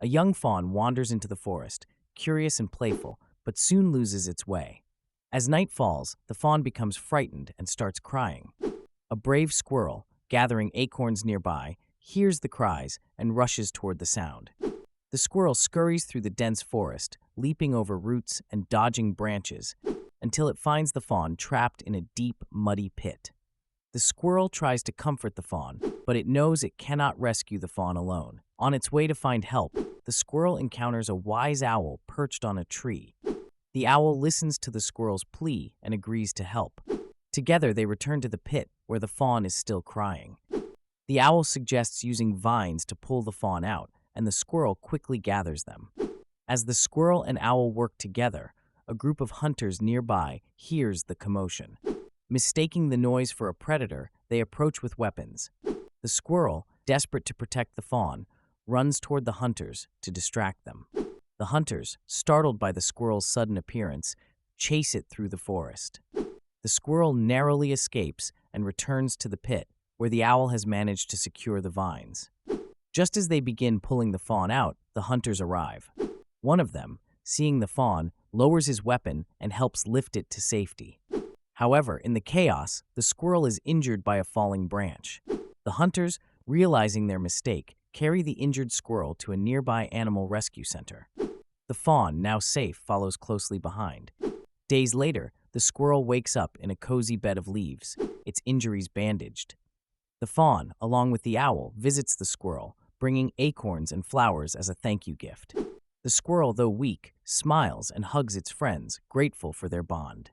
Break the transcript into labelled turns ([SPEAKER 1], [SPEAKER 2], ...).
[SPEAKER 1] A young fawn wanders into the forest, curious and playful, but soon loses its way. As night falls, the fawn becomes frightened and starts crying. A brave squirrel, gathering acorns nearby, hears the cries and rushes toward the sound. The squirrel scurries through the dense forest, leaping over roots and dodging branches, until it finds the fawn trapped in a deep, muddy pit. The squirrel tries to comfort the fawn, but it knows it cannot rescue the fawn alone. On its way to find help, the squirrel encounters a wise owl perched on a tree. The owl listens to the squirrel's plea and agrees to help. Together, they return to the pit, where the fawn is still crying. The owl suggests using vines to pull the fawn out, and the squirrel quickly gathers them. As the squirrel and owl work together, a group of hunters nearby hears the commotion. Mistaking the noise for a predator, they approach with weapons. The squirrel, desperate to protect the fawn, runs toward the hunters to distract them. The hunters, startled by the squirrel's sudden appearance, chase it through the forest. The squirrel narrowly escapes and returns to the pit, where the owl has managed to secure the vines. Just as they begin pulling the fawn out, the hunters arrive. One of them, seeing the fawn, lowers his weapon and helps lift it to safety. However, in the chaos, the squirrel is injured by a falling branch. The hunters, realizing their mistake, carry the injured squirrel to a nearby animal rescue center. The fawn, now safe, follows closely behind. Days later, the squirrel wakes up in a cozy bed of leaves, its injuries bandaged. The fawn, along with the owl, visits the squirrel, bringing acorns and flowers as a thank you gift. The squirrel, though weak, smiles and hugs its friends, grateful for their bond.